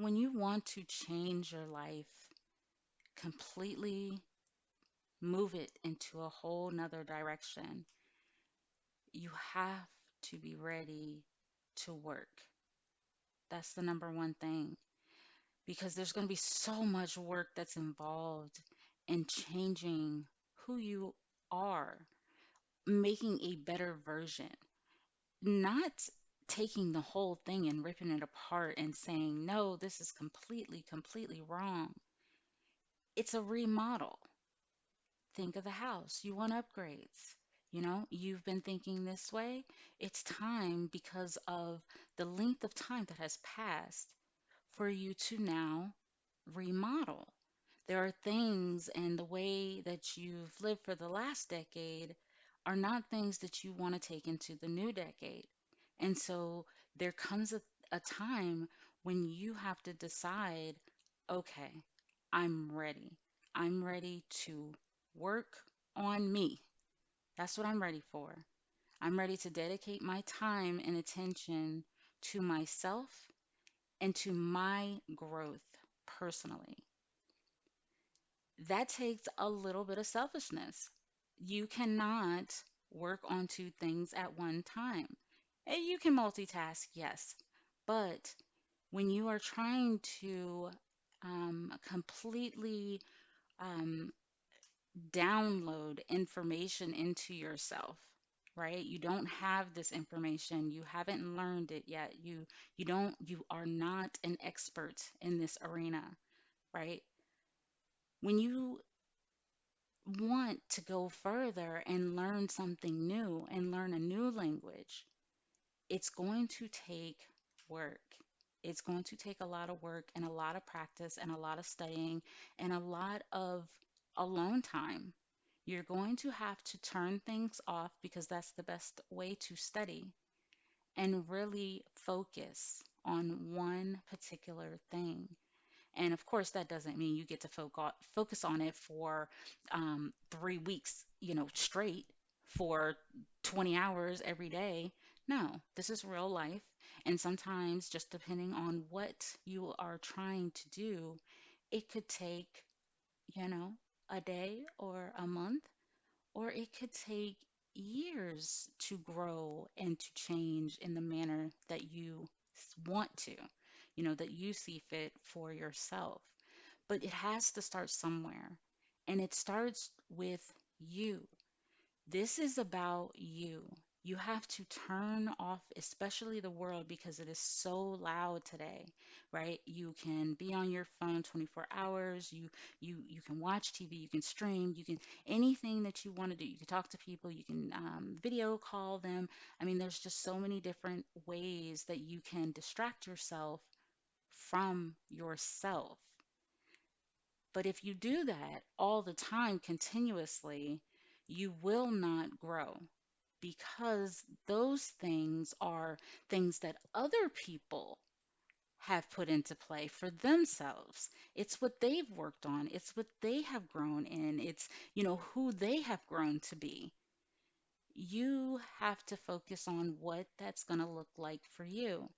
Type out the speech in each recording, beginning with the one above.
When you want to change your life completely, move it into a whole nother direction, you have to be ready to work. That's the number one thing because there's going to be so much work that's involved in changing who you are, making a better version, not taking the whole thing and ripping it apart and saying, no, this is completely, completely wrong. It's a remodel. Think of the house. You want upgrades. You've been thinking this way. It's time because of the length of time that has passed for you to now remodel. There are things and the way that you've lived for the last decade are not things that you want to take into the new decade. And so there comes a time when you have to decide, okay, I'm ready. I'm ready to work on me. That's what I'm ready for. I'm ready to dedicate my time and attention to myself and to my growth personally. That takes a little bit of selfishness. You cannot work on two things at one time. You can multitask, yes, but when you are trying to completely um, download information into yourself, right? You don't have this information, you haven't learned it yet. You are not an expert in this arena, right? When you want to go further and learn something new and learn a new language, it's going to take work. It's going to take a lot of work and a lot of practice and a lot of studying and a lot of alone time. You're going to have to turn things off because that's the best way to study and really focus on one particular thing. And of course, that doesn't mean you get to focus on it for 3 weeks, straight for 20 hours every day. No, this is real life. And sometimes, just depending on what you are trying to do, it could take, you know, a day or a month, or it could take years to grow and to change in the manner that you want to, that you see fit for yourself. But it has to start somewhere. And it starts with you. This is about you. You have to turn off, especially the world, because it is so loud today, right? You can be on your phone 24 hours. You can watch TV. You can stream. You can anything that you want to do. You can talk to people. You can video call them. I mean, there's just so many different ways that you can distract yourself from yourself. But if you do that all the time continuously, you will not grow because those things are things that other people have put into play for themselves. It's what they've worked on, it's what they have grown in, it's, who they have grown to be. You have to focus on what that's going to look like for you.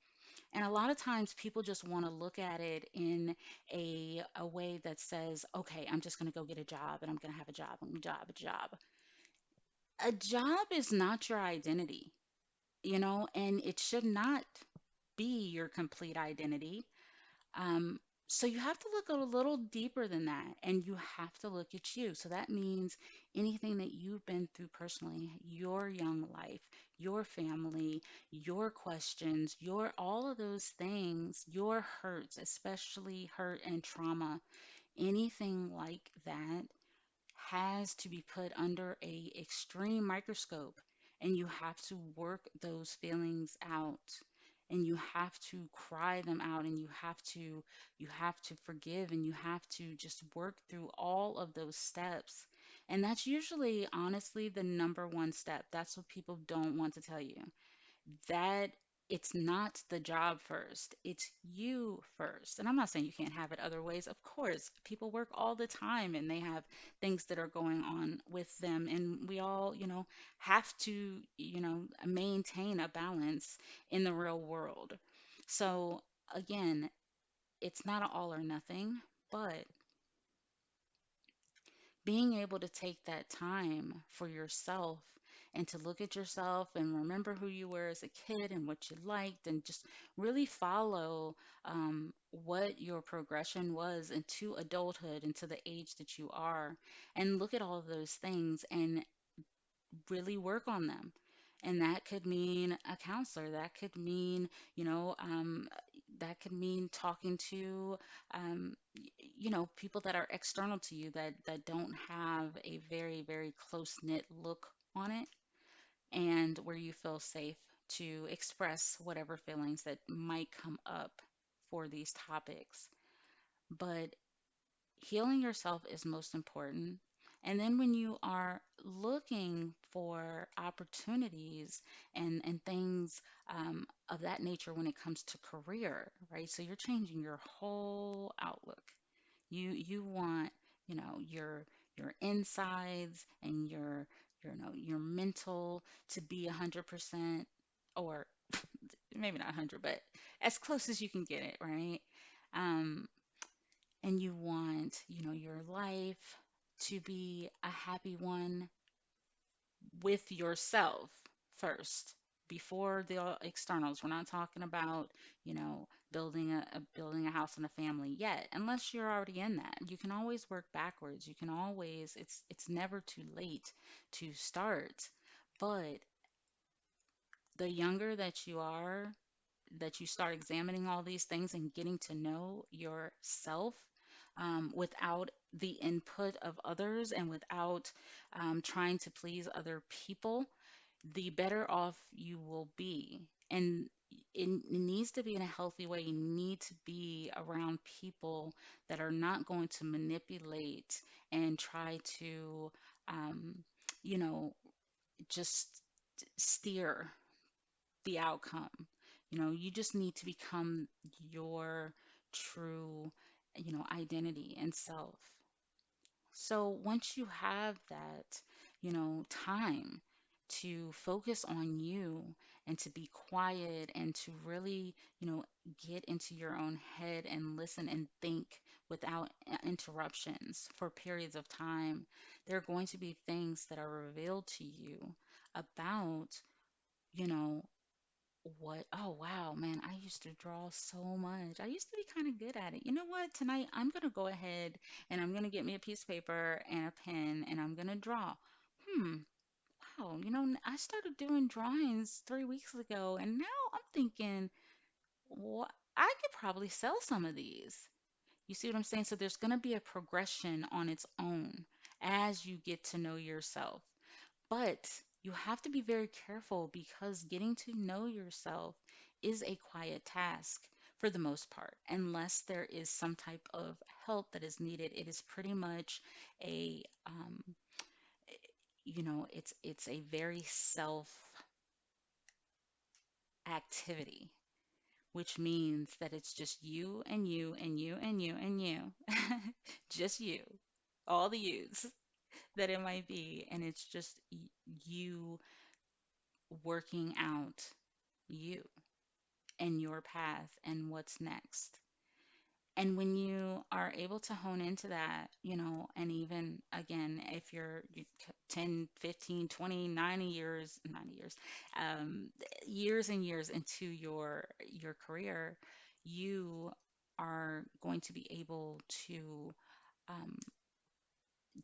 And a lot of times people just want to look at it in a way that says, okay, I'm just going to go get a job and I'm going to have a job, a job, a job. A job is not your identity, and it should not be your complete identity. Um, so you have to look a little deeper than that, and you have to look at you. So that means anything that you've been through personally, your young life, your family, your questions, your all of those things, your hurts, especially hurt and trauma, anything like that has to be put under a extreme microscope, and you have to work those feelings out, and you have to cry them out, and you have to forgive, and you have to just work through all of those steps. And that's usually honestly the number one step. That's what people don't want to tell you, that it's not the job first, it's you first. And I'm not saying you can't have it other ways. Of course, people work all the time and they have things that are going on with them. And we all, have to, maintain a balance in the real world. So, again, it's not an all or nothing, but being able to take that time for yourself and to look at yourself and remember who you were as a kid and what you liked, and just really follow what your progression was into adulthood, into the age that you are, and look at all of those things and really work on them. And that could mean a counselor, that could mean, you know, that could mean talking to, people that are external to you, that don't have a very, very close knit look on it, and where you feel safe to express whatever feelings that might come up for these topics. But healing yourself is most important. And then when you are looking for opportunities and things of that nature when it comes to career, right? So you're changing your whole outlook. You want, your insides and your mental to be 100%, or maybe not 100, but as close as you can get it, right? Um, and you want, your life to be a happy one with yourself first, before the externals. We're not talking about, building a house and a family yet, unless you're already in that. You can always work backwards. You can always, it's never too late to start. But the younger that you are, that you start examining all these things and getting to know yourself, without the input of others and without trying to please other people, the better off you will be. And it needs to be in a healthy way. You need to be around people that are not going to manipulate and try to, um, you know, just steer the outcome. You just need to become your true, identity and self. So once you have that, time to focus on you and to be quiet and to really, get into your own head and listen and think without interruptions for periods of time, there are going to be things that are revealed to you about, you know, oh wow, man, I used to draw so much. I used to be kind of good at it. You know what? Tonight I'm gonna go ahead and I'm gonna get me a piece of paper and a pen and I'm gonna draw. Hmm, wow, I started doing drawings 3 weeks ago and now I'm thinking, what, I could probably sell some of these. You see what I'm saying? So there's gonna be a progression on its own as you get to know yourself. But you have to be very careful, because getting to know yourself is a quiet task for the most part. Unless there is some type of help that is needed, it is pretty much a, it's a very self activity, which means that it's just you and you and you and you and you, just you, all the yous that it might be, and it's just you working out you and your path and what's next. And when you are able to hone into that, and even again, if you 10, 15, 20, 90 years, 90 years, um, years and years into your career, you are going to be able to um,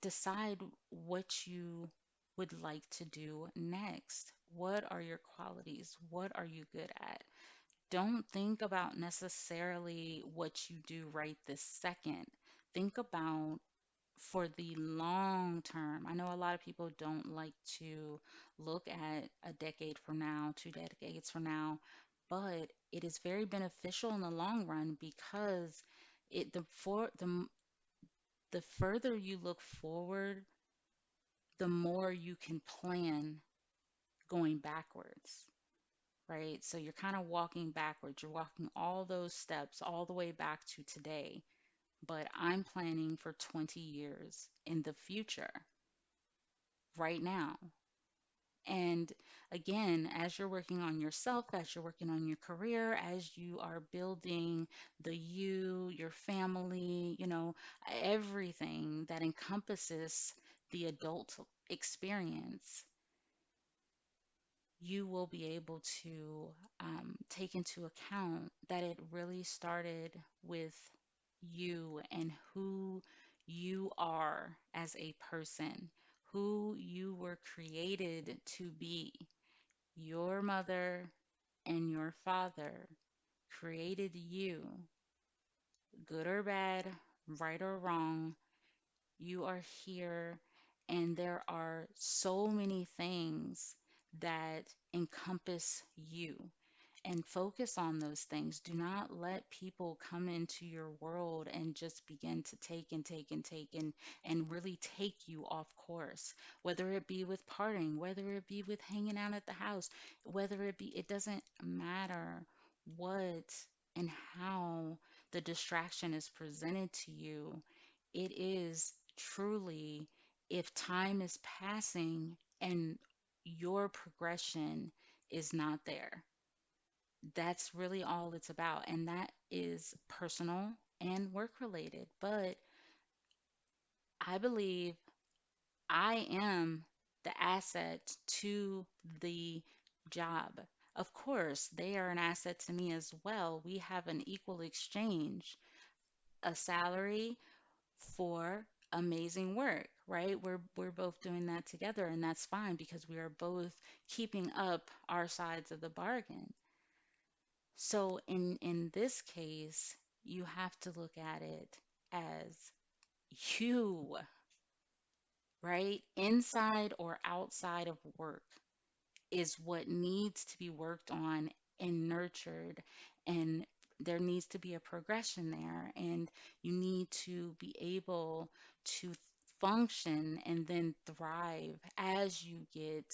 decide what you would like to do next. What are your qualities? What are you good at? Don't think about necessarily what you do right this second. Think about for the long term. I know a lot of people don't like to look at a decade from now, 2 decades from now, but it is very beneficial in the long run, because the further you look forward, the more you can plan going backwards, right? So you're kind of walking backwards. You're walking all those steps all the way back to today. But I'm planning for 20 years in the future, right now. And again, as you're working on yourself, as you're working on your career, as you are building your family, everything that encompasses the adult experience, you will be able to take into account that it really started with you and who you are as a person, who you were created to be. Your mother and your father created you, good or bad, right or wrong. You are here, and there are so many things that encompass you. And focus on those things. Do not let people come into your world and just begin to take and take and take and really take you off course. Whether it be with partying, whether it be with hanging out at the house, whether it be, it doesn't matter what and how the distraction is presented to you. It is truly, if time is passing and your progression is not there, that's really all it's about. And that is personal and work related. But I believe I am the asset to the job. Of course, they are an asset to me as well. We have an equal exchange, a salary for amazing work, right? We're both doing that together, and that's fine because we are both keeping up our sides of the bargain. So in this case, you have to look at it as you, right? Inside or outside of work is what needs to be worked on and nurtured, and there needs to be a progression there, and you need to be able to function and then thrive as you get,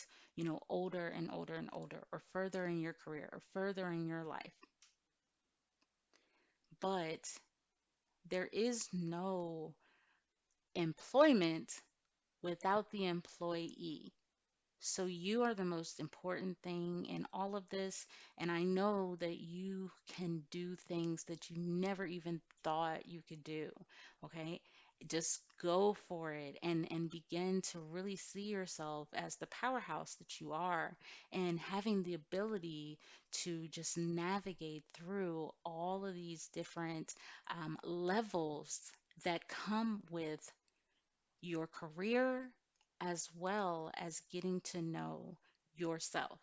older and older and older, or further in your career or further in your life. But there is no employment without the employee. So you are the most important thing in all of this. And I know that you can do things that you never even thought you could do. Okay. Just go for it and begin to really see yourself as the powerhouse that you are, and having the ability to just navigate through all of these different levels that come with your career, as well as getting to know yourself.